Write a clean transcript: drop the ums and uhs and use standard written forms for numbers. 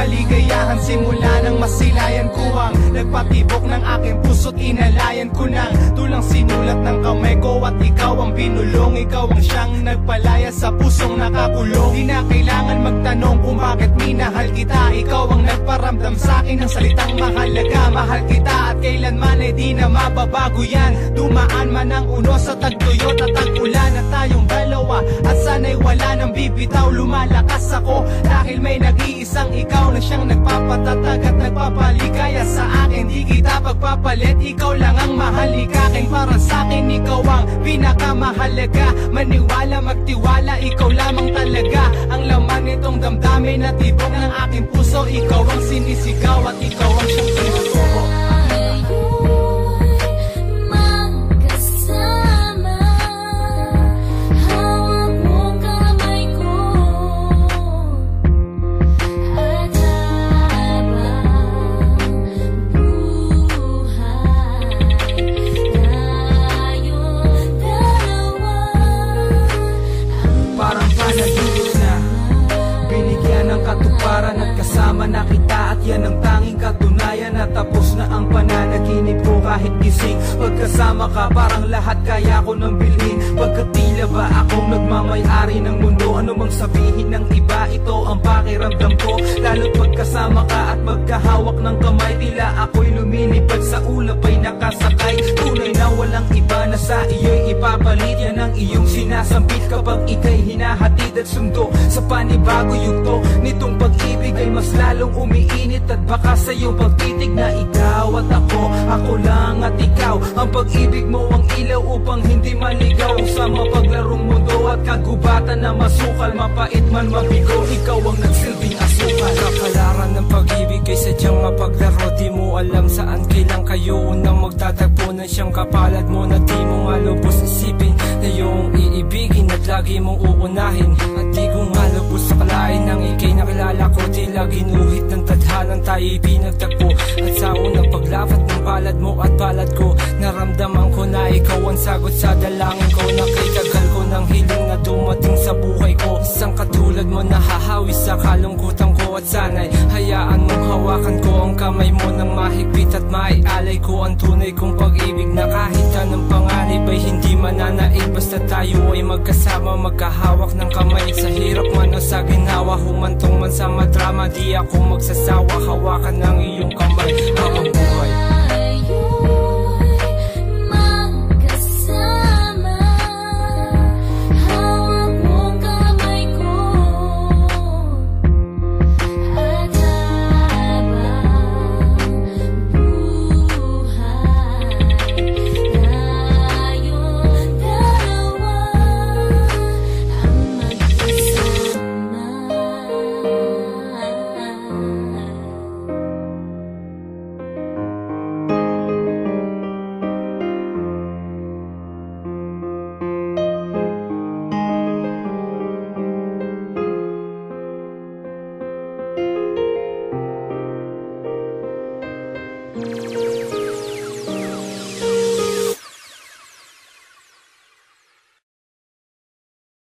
kaligayahan. Simula nang masilayan ko ang nagpatibok ng aking puso't inalayan ko ng tulang sinulat ng kamay ko. At ikaw ang binulong, ikaw ang siyang nagpalaya sa pusong nakakulong. Di na kailangan magtanong kung bakit minahal kita. Ikaw ang nagparamdam sa akin ng salitang mahalaga. Mahal kita at kailanman ay di na mababago yan. Dumaan man ang uno sa tagtuyot at tag-ulan na tayong dalawa. At sana'y wala nang bibitaw, lumalakas ako dahil may nag-iisang ikaw na siyang nagpapatatag at nagpapaligaya sa akin. Di kita pagpapalit, ikaw lang ang mahalikakin. Para sa akin ikaw ang pinakamahalaga. Maniwala, magtiwala, ikaw lamang talaga ang laman nitong damdamin at tibok ng aking puso. Ikaw ang sinisigaw at ikaw ang siyang tinutubo. At kasama na kita at yan ang tanging katunayan na tapos na ang pananaginip ko kahit gising. Pagkasama ka parang lahat kaya ko nang bilhin. Pagkat tila ba akong nagmamay-ari ng mundo. Ano mang sabihin ng iba, ito ang pakiramdam ko. Lalo't pagkasama ka at magkahawak ng kamay, tila ako'y lumilipad sa ulap ay nakasakay. Tunay na walang iba na sa iyo'y ipapalit. Yan ang iyong sinasambit kapag ika'y hinahatid at sundo sa panibago yugto nitong pag-ibig ay mas lalong umiinit. At baka sa iyong pagtitig na ikaw at ako lang at ikaw. Ang pag-ibig mo ang ilaw upang hindi maligaw sa mapaglarong mundo at kagubatan na masukal. Mapait man mabigo, ikaw ang nagsilbing asukal. Kapalaran ng pag-ibig ay sadyang mapaglaro. Di mo alam saan kailang kayo unang magtatagpo ng siyang kapalad mo na di mo malubos isipin na iyong iibigin at lagi mong uunahin. At di ko nga lubos sa kalain nang ikay nakilala ko. Tila ginuhit ng tadhanang tayo'y pinagtagpo. At sa unang paglapat ng palad mo at palad ko, naramdaman ko na ikaw ang sagot sa dalangin ko. Nakitagal ko ng hiling na dumating sa buhay ko. Isang katulad mo na hahawi sa kalungkutan ko. At sana'y hayaan mong hawakan ko ang kamay mo nang mahigpit at maialay ko ang tunay kong pag-ibig na kahit anong panganib ay hindi mananaig. Basta tayo ay magkasama, magkahawak ng kamay. Sa hirap man o sa ginawa, humantong man sa madrama, di ako magsasawa. Hawakan ng iyong kamay habang buhay.